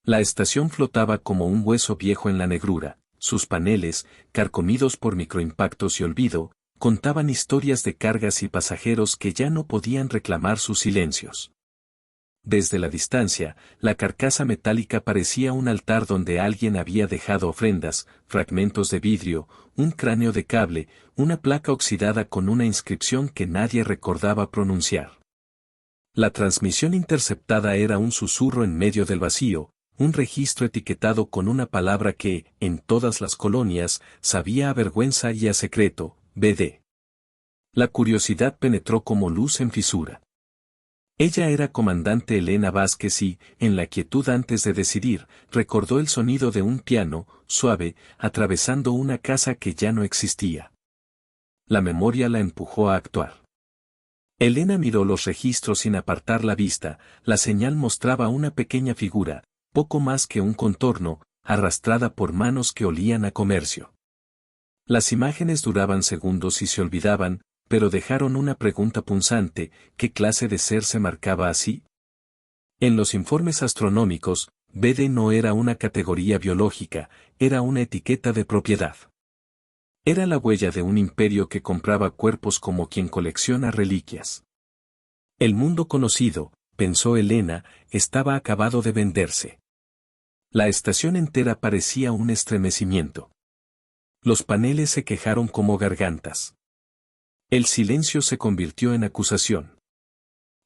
La estación flotaba como un hueso viejo en la negrura, sus paneles, carcomidos por microimpactos y olvido, contaban historias de cargas y pasajeros que ya no podían reclamar sus silencios. Desde la distancia, la carcasa metálica parecía un altar donde alguien había dejado ofrendas, fragmentos de vidrio, un cráneo de cable, una placa oxidada con una inscripción que nadie recordaba pronunciar. La transmisión interceptada era un susurro en medio del vacío, un registro etiquetado con una palabra que, en todas las colonias, sabía a vergüenza y a secreto, BD. La curiosidad penetró como luz en fisura. Ella era comandante Elena Vázquez y, en la quietud antes de decidir, recordó el sonido de un piano, suave, atravesando una casa que ya no existía. La memoria la empujó a actuar. Elena miró los registros sin apartar la vista, la señal mostraba una pequeña figura, poco más que un contorno, arrastrada por manos que olían a comercio. Las imágenes duraban segundos y se olvidaban, pero dejaron una pregunta punzante: ¿qué clase de ser se marcaba así? En los informes astronómicos, BD no era una categoría biológica, era una etiqueta de propiedad. Era la huella de un imperio que compraba cuerpos como quien colecciona reliquias. El mundo conocido, pensó Elena, estaba acabado de venderse. La estación entera parecía un estremecimiento. Los paneles se quejaron como gargantas. El silencio se convirtió en acusación.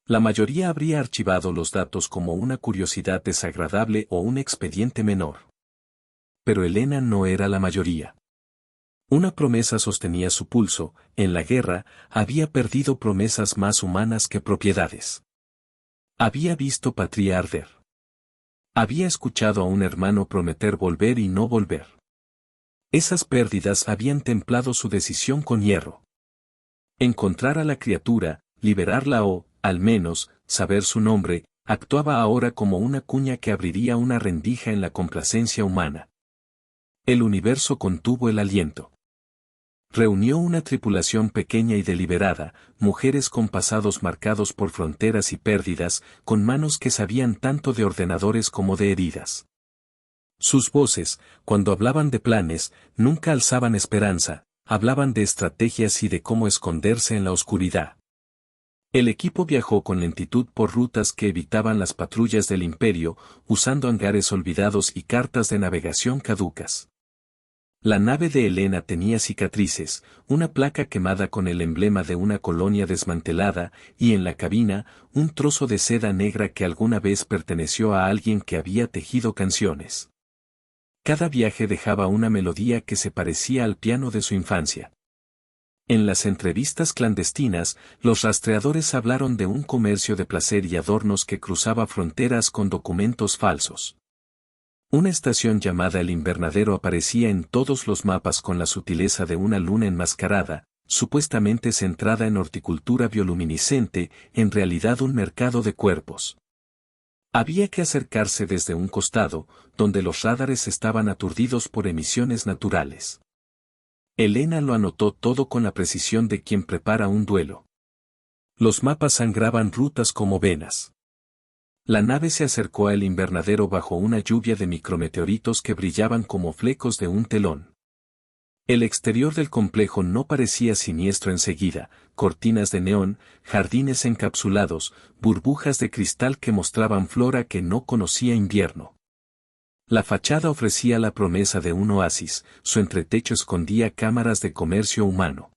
La mayoría habría archivado los datos como una curiosidad desagradable o un expediente menor. Pero Elena no era la mayoría. Una promesa sostenía su pulso: en la guerra, había perdido promesas más humanas que propiedades. Había visto patria arder. Había escuchado a un hermano prometer volver y no volver. Esas pérdidas habían templado su decisión con hierro. Encontrar a la criatura, liberarla o, al menos, saber su nombre, actuaba ahora como una cuña que abriría una rendija en la complacencia humana. El universo contuvo el aliento. Reunió una tripulación pequeña y deliberada, mujeres con pasados marcados por fronteras y pérdidas, con manos que sabían tanto de ordenadores como de heridas. Sus voces, cuando hablaban de planes, nunca alzaban esperanza, hablaban de estrategias y de cómo esconderse en la oscuridad. El equipo viajó con lentitud por rutas que evitaban las patrullas del imperio, usando hangares olvidados y cartas de navegación caducas. La nave de Elena tenía cicatrices, una placa quemada con el emblema de una colonia desmantelada, y en la cabina, un trozo de seda negra que alguna vez perteneció a alguien que había tejido canciones. Cada viaje dejaba una melodía que se parecía al piano de su infancia. En las entrevistas clandestinas, los rastreadores hablaron de un comercio de placer y adornos que cruzaba fronteras con documentos falsos. Una estación llamada El Invernadero aparecía en todos los mapas con la sutileza de una luna enmascarada, supuestamente centrada en horticultura bioluminiscente, en realidad un mercado de cuerpos. Había que acercarse desde un costado, donde los radares estaban aturdidos por emisiones naturales. Elena lo anotó todo con la precisión de quien prepara un duelo. Los mapas sangraban rutas como venas. La nave se acercó al invernadero bajo una lluvia de micrometeoritos que brillaban como flecos de un telón. El exterior del complejo no parecía siniestro enseguida: cortinas de neón, jardines encapsulados, burbujas de cristal que mostraban flora que no conocía invierno. La fachada ofrecía la promesa de un oasis, su entretecho escondía cámaras de comercio humano.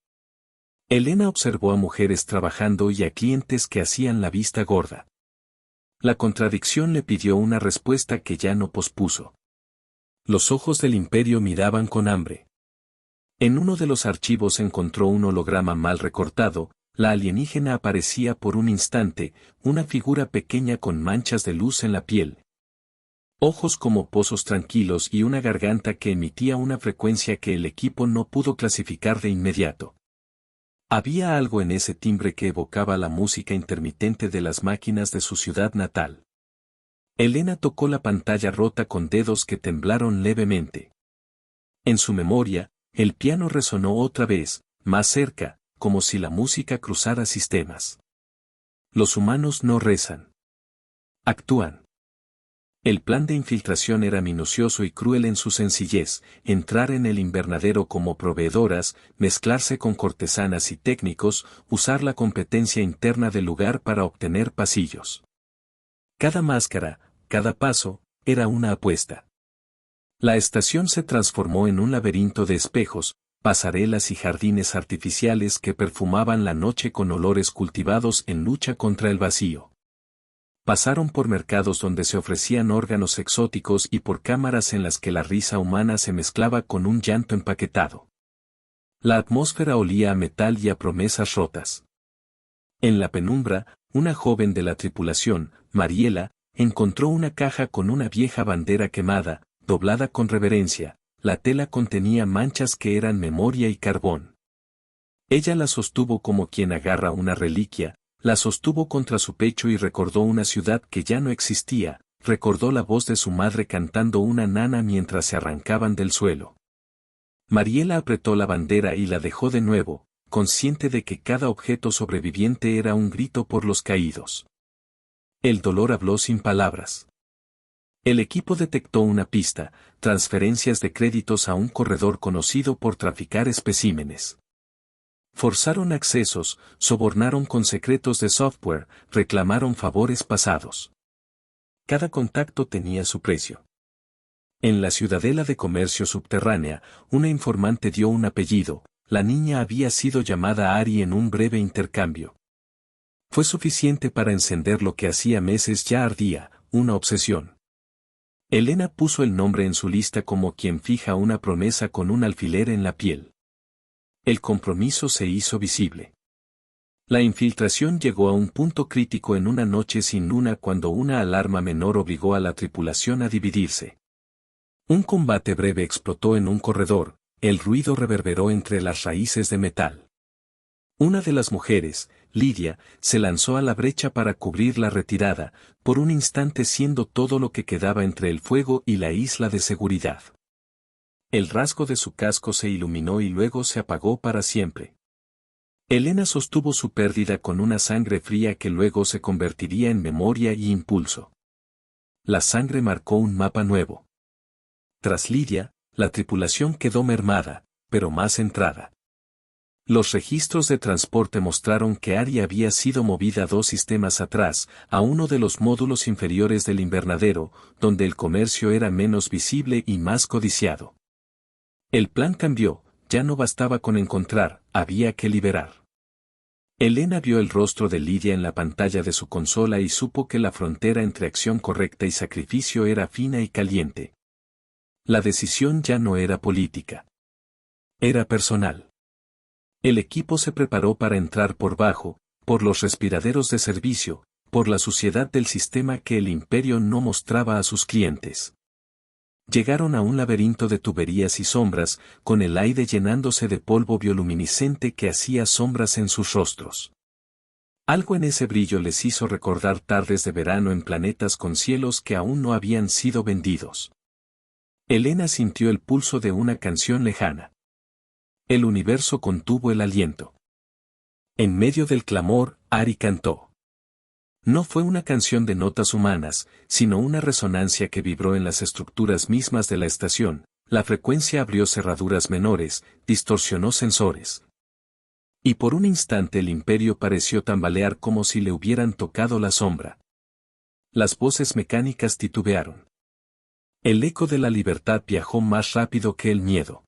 Elena observó a mujeres trabajando y a clientes que hacían la vista gorda. La contradicción le pidió una respuesta que ya no pospuso. Los ojos del imperio miraban con hambre. En uno de los archivos encontró un holograma mal recortado: la alienígena aparecía por un instante, una figura pequeña con manchas de luz en la piel. Ojos como pozos tranquilos y una garganta que emitía una frecuencia que el equipo no pudo clasificar de inmediato. Había algo en ese timbre que evocaba la música intermitente de las máquinas de su ciudad natal. Elena tocó la pantalla rota con dedos que temblaron levemente. En su memoria, el piano resonó otra vez, más cerca, como si la música cruzara sistemas. Los humanos no rezan. Actúan. El plan de infiltración era minucioso y cruel en su sencillez: entrar en el invernadero como proveedoras, mezclarse con cortesanas y técnicos, usar la competencia interna del lugar para obtener pasillos. Cada máscara, cada paso, era una apuesta. La estación se transformó en un laberinto de espejos, pasarelas y jardines artificiales que perfumaban la noche con olores cultivados en lucha contra el vacío. Pasaron por mercados donde se ofrecían órganos exóticos y por cámaras en las que la risa humana se mezclaba con un llanto empaquetado. La atmósfera olía a metal y a promesas rotas. En la penumbra, una joven de la tripulación, Mariela, encontró una caja con una vieja bandera quemada, doblada con reverencia. La tela contenía manchas que eran memoria y carbón. Ella la sostuvo como quien agarra una reliquia, la sostuvo contra su pecho y recordó una ciudad que ya no existía, recordó la voz de su madre cantando una nana mientras se arrancaban del suelo. Mariela apretó la bandera y la dejó de nuevo, consciente de que cada objeto sobreviviente era un grito por los caídos. El dolor habló sin palabras. El equipo detectó una pista: transferencias de créditos a un corredor conocido por traficar especímenes. Forzaron accesos, sobornaron con secretos de software, reclamaron favores pasados. Cada contacto tenía su precio. En la ciudadela de comercio subterránea, una informante dio un apellido: la niña había sido llamada Ari en un breve intercambio. Fue suficiente para encender lo que hacía meses ya ardía, una obsesión. Elena puso el nombre en su lista como quien fija una promesa con un alfiler en la piel. El compromiso se hizo visible. La infiltración llegó a un punto crítico en una noche sin luna cuando una alarma menor obligó a la tripulación a dividirse. Un combate breve explotó en un corredor, el ruido reverberó entre las raíces de metal. Una de las mujeres, Lidia, se lanzó a la brecha para cubrir la retirada, por un instante siendo todo lo que quedaba entre el fuego y la isla de seguridad. El rasgo de su casco se iluminó y luego se apagó para siempre. Elena sostuvo su pérdida con una sangre fría que luego se convertiría en memoria y impulso. La sangre marcó un mapa nuevo. Tras Lidia, la tripulación quedó mermada, pero más centrada. Los registros de transporte mostraron que Ari había sido movida 2 sistemas atrás, a uno de los módulos inferiores del invernadero, donde el comercio era menos visible y más codiciado. El plan cambió: ya no bastaba con encontrar, había que liberar. Elena vio el rostro de Lidia en la pantalla de su consola y supo que la frontera entre acción correcta y sacrificio era fina y caliente. La decisión ya no era política. Era personal. El equipo se preparó para entrar por bajo, por los respiraderos de servicio, por la suciedad del sistema que el imperio no mostraba a sus clientes. Llegaron a un laberinto de tuberías y sombras, con el aire llenándose de polvo bioluminiscente que hacía sombras en sus rostros. Algo en ese brillo les hizo recordar tardes de verano en planetas con cielos que aún no habían sido vendidos. Elena sintió el pulso de una canción lejana. El universo contuvo el aliento. En medio del clamor, Ari cantó. No fue una canción de notas humanas, sino una resonancia que vibró en las estructuras mismas de la estación. La frecuencia abrió cerraduras menores, distorsionó sensores. Y por un instante el imperio pareció tambalear como si le hubieran tocado la sombra. Las voces mecánicas titubearon. El eco de la libertad viajó más rápido que el miedo.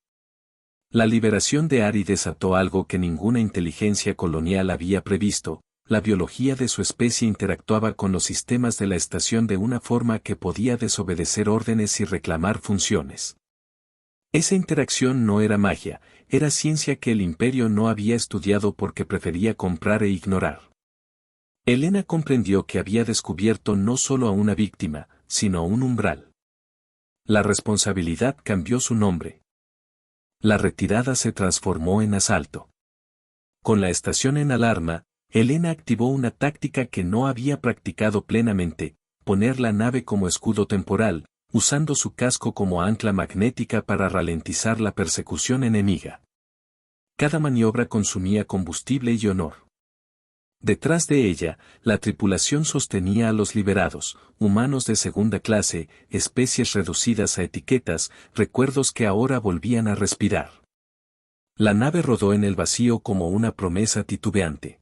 La liberación de Ari desató algo que ninguna inteligencia colonial había previsto: la biología de su especie interactuaba con los sistemas de la estación de una forma que podía desobedecer órdenes y reclamar funciones. Esa interacción no era magia, era ciencia que el imperio no había estudiado porque prefería comprar e ignorar. Elena comprendió que había descubierto no solo a una víctima, sino a un umbral. La responsabilidad cambió su nombre. La retirada se transformó en asalto. Con la estación en alarma, Elena activó una táctica que no había practicado plenamente: poner la nave como escudo temporal, usando su casco como ancla magnética para ralentizar la persecución enemiga. Cada maniobra consumía combustible y honor. Detrás de ella, la tripulación sostenía a los liberados, humanos de segunda clase, especies reducidas a etiquetas, recuerdos que ahora volvían a respirar. La nave rodó en el vacío como una promesa titubeante.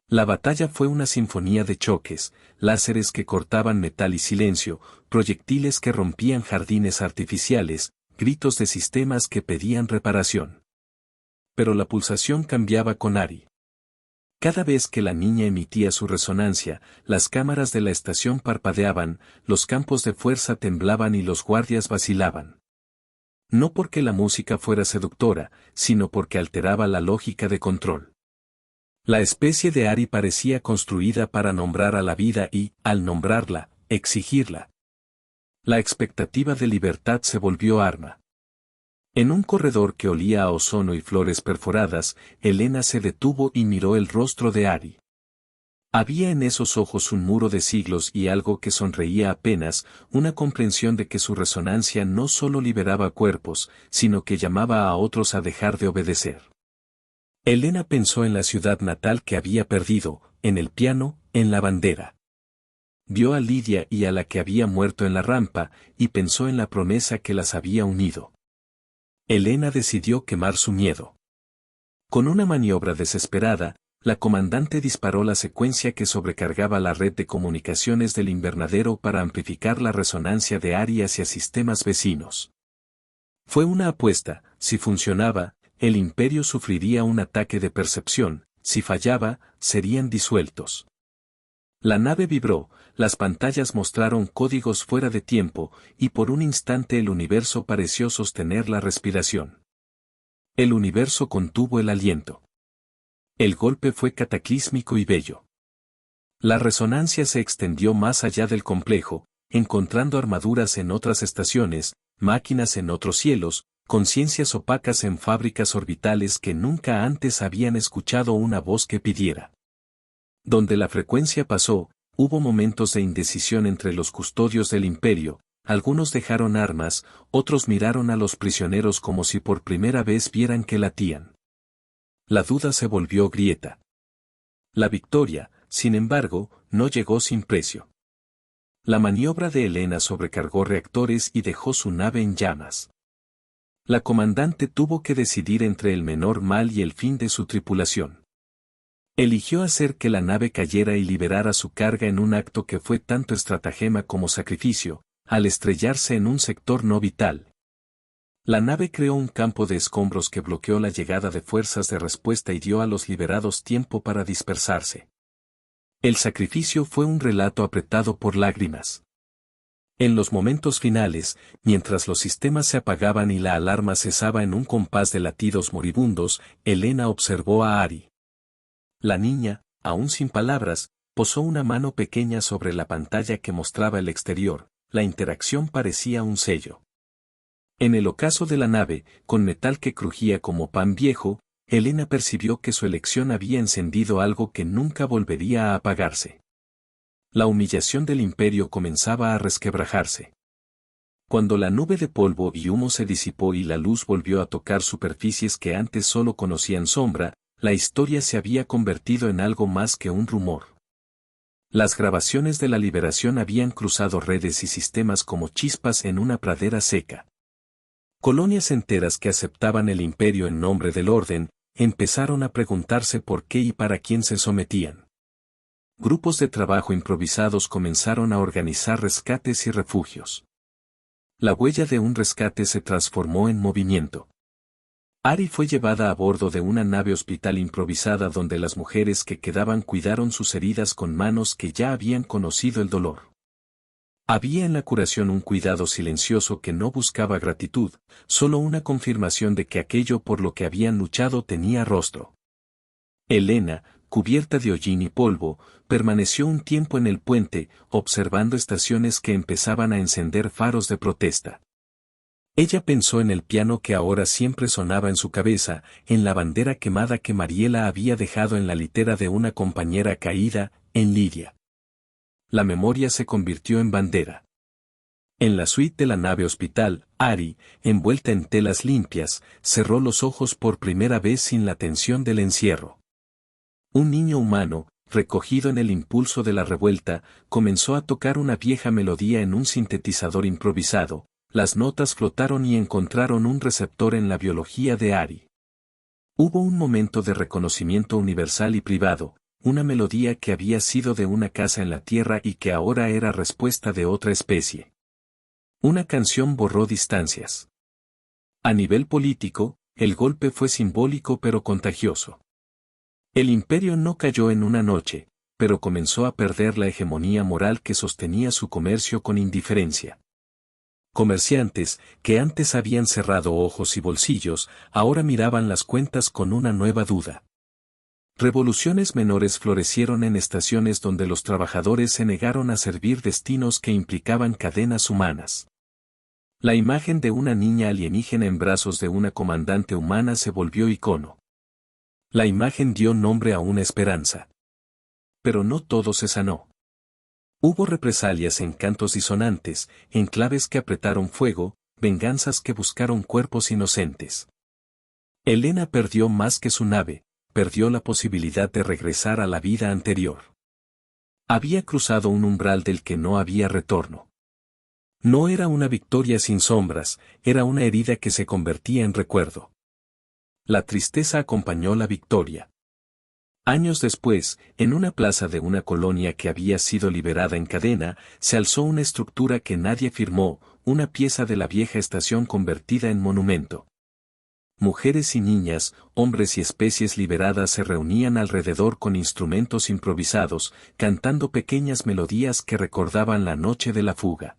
La batalla fue una sinfonía de choques, láseres que cortaban metal y silencio, proyectiles que rompían jardines artificiales, gritos de sistemas que pedían reparación. Pero la pulsación cambiaba con Ari. Cada vez que la niña emitía su resonancia, las cámaras de la estación parpadeaban, los campos de fuerza temblaban y los guardias vacilaban. No porque la música fuera seductora, sino porque alteraba la lógica de control. La especie de Ari parecía construida para nombrar a la vida y, al nombrarla, exigirla. La expectativa de libertad se volvió arma. En un corredor que olía a ozono y flores perforadas, Elena se detuvo y miró el rostro de Ari. Había en esos ojos un muro de siglos y algo que sonreía apenas, una comprensión de que su resonancia no solo liberaba cuerpos, sino que llamaba a otros a dejar de obedecer. Elena pensó en la ciudad natal que había perdido, en el piano, en la bandera. Vio a Lidia y a la que había muerto en la rampa, y pensó en la promesa que las había unido. Elena decidió quemar su miedo. Con una maniobra desesperada, la comandante disparó la secuencia que sobrecargaba la red de comunicaciones del invernadero para amplificar la resonancia de Ari hacia sistemas vecinos. Fue una apuesta, si funcionaba, el imperio sufriría un ataque de percepción, si fallaba, serían disueltos. La nave vibró, las pantallas mostraron códigos fuera de tiempo, y por un instante el universo pareció sostener la respiración. El universo contuvo el aliento. El golpe fue cataclísmico y bello. La resonancia se extendió más allá del complejo, encontrando armaduras en otras estaciones, máquinas en otros cielos, conciencias opacas en fábricas orbitales que nunca antes habían escuchado una voz que pidiera. Donde la frecuencia pasó, hubo momentos de indecisión entre los custodios del imperio, algunos dejaron armas, otros miraron a los prisioneros como si por primera vez vieran que latían. La duda se volvió grieta. La victoria, sin embargo, no llegó sin precio. La maniobra de Elena sobrecargó reactores y dejó su nave en llamas. La comandante tuvo que decidir entre el menor mal y el fin de su tripulación. Eligió hacer que la nave cayera y liberara su carga en un acto que fue tanto estratagema como sacrificio, al estrellarse en un sector no vital. La nave creó un campo de escombros que bloqueó la llegada de fuerzas de respuesta y dio a los liberados tiempo para dispersarse. El sacrificio fue un relato apretado por lágrimas. En los momentos finales, mientras los sistemas se apagaban y la alarma cesaba en un compás de latidos moribundos, Elena observó a Ari. La niña, aún sin palabras, posó una mano pequeña sobre la pantalla que mostraba el exterior, la interacción parecía un sello. En el ocaso de la nave, con metal que crujía como pan viejo, Elena percibió que su elección había encendido algo que nunca volvería a apagarse. La humillación del imperio comenzaba a resquebrajarse. Cuando la nube de polvo y humo se disipó y la luz volvió a tocar superficies que antes solo conocían sombra, la historia se había convertido en algo más que un rumor. Las grabaciones de la liberación habían cruzado redes y sistemas como chispas en una pradera seca. Colonias enteras que aceptaban el imperio en nombre del orden, empezaron a preguntarse por qué y para quién se sometían. Grupos de trabajo improvisados comenzaron a organizar rescates y refugios. La huella de un rescate se transformó en movimiento. Ari fue llevada a bordo de una nave hospital improvisada donde las mujeres que quedaban cuidaron sus heridas con manos que ya habían conocido el dolor. Había en la curación un cuidado silencioso que no buscaba gratitud, solo una confirmación de que aquello por lo que habían luchado tenía rostro. Elena, cubierta de hollín y polvo, permaneció un tiempo en el puente, observando estaciones que empezaban a encender faros de protesta. Ella pensó en el piano que ahora siempre sonaba en su cabeza, en la bandera quemada que Mariela había dejado en la litera de una compañera caída, en Lidia. La memoria se convirtió en bandera. En la suite de la nave hospital, Ari, envuelta en telas limpias, cerró los ojos por primera vez sin la tensión del encierro. Un niño humano, recogido en el impulso de la revuelta, comenzó a tocar una vieja melodía en un sintetizador improvisado. Las notas flotaron y encontraron un receptor en la biología de Ari. Hubo un momento de reconocimiento universal y privado, una melodía que había sido de una casa en la Tierra y que ahora era respuesta de otra especie. Una canción borró distancias. A nivel político, el golpe fue simbólico pero contagioso. El imperio no cayó en una noche, pero comenzó a perder la hegemonía moral que sostenía su comercio con indiferencia. Comerciantes, que antes habían cerrado ojos y bolsillos, ahora miraban las cuentas con una nueva duda. Revoluciones menores florecieron en estaciones donde los trabajadores se negaron a servir destinos que implicaban cadenas humanas. La imagen de una niña alienígena en brazos de una comandante humana se volvió icono. La imagen dio nombre a una esperanza. Pero no todo se sanó. Hubo represalias en cantos disonantes, enclaves que apretaron fuego, venganzas que buscaron cuerpos inocentes. Elena perdió más que su nave, perdió la posibilidad de regresar a la vida anterior. Había cruzado un umbral del que no había retorno. No era una victoria sin sombras, era una herida que se convertía en recuerdo. La tristeza acompañó la victoria. Años después, en una plaza de una colonia que había sido liberada en cadena, se alzó una estructura que nadie firmó, una pieza de la vieja estación convertida en monumento. Mujeres y niñas, hombres y especies liberadas se reunían alrededor con instrumentos improvisados, cantando pequeñas melodías que recordaban la noche de la fuga.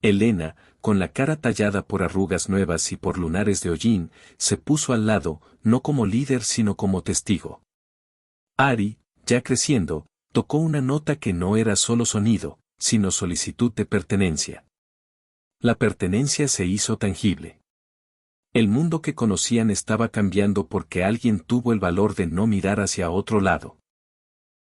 Elena, con la cara tallada por arrugas nuevas y por lunares de hollín, se puso al lado, no como líder sino como testigo. Ari, ya creciendo, tocó una nota que no era solo sonido, sino solicitud de pertenencia. La pertenencia se hizo tangible. El mundo que conocían estaba cambiando porque alguien tuvo el valor de no mirar hacia otro lado.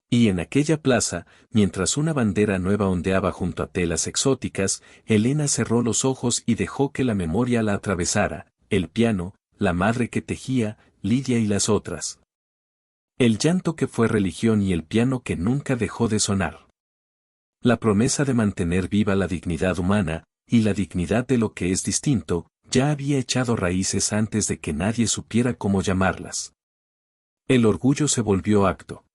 Y en aquella plaza, mientras una bandera nueva ondeaba junto a telas exóticas, Elena cerró los ojos y dejó que la memoria la atravesara, el piano, la madre que tejía, Lidia y las otras. El llanto que fue religión y el piano que nunca dejó de sonar. La promesa de mantener viva la dignidad humana, y la dignidad de lo que es distinto, ya había echado raíces antes de que nadie supiera cómo llamarlas. El orgullo se volvió acto.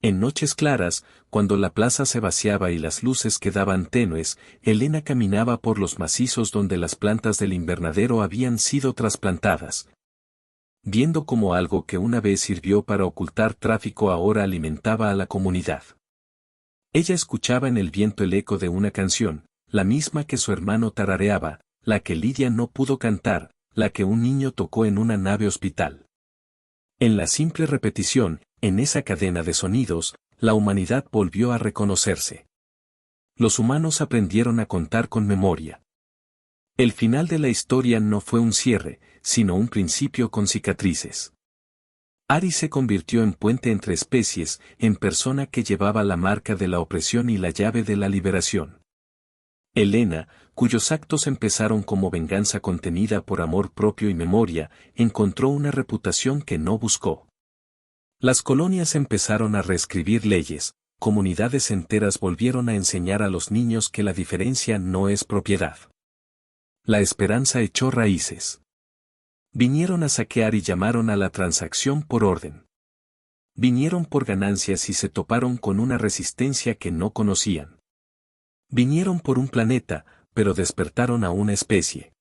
En noches claras, cuando la plaza se vaciaba y las luces quedaban tenues, Elena caminaba por los macizos donde las plantas del invernadero habían sido trasplantadas. Viendo cómo algo que una vez sirvió para ocultar tráfico ahora alimentaba a la comunidad. Ella escuchaba en el viento el eco de una canción, la misma que su hermano tarareaba, la que Lidia no pudo cantar, la que un niño tocó en una nave hospital. En la simple repetición, en esa cadena de sonidos, la humanidad volvió a reconocerse. Los humanos aprendieron a contar con memoria. El final de la historia no fue un cierre, sino un principio con cicatrices. Ari se convirtió en puente entre especies, en persona que llevaba la marca de la opresión y la llave de la liberación. Elena, cuyos actos empezaron como venganza contenida por amor propio y memoria, encontró una reputación que no buscó. Las colonias empezaron a reescribir leyes, comunidades enteras volvieron a enseñar a los niños que la diferencia no es propiedad. La esperanza echó raíces. Vinieron a saquear y llamaron a la transacción por orden. Vinieron por ganancias y se toparon con una resistencia que no conocían. Vinieron por un planeta, pero despertaron a una especie.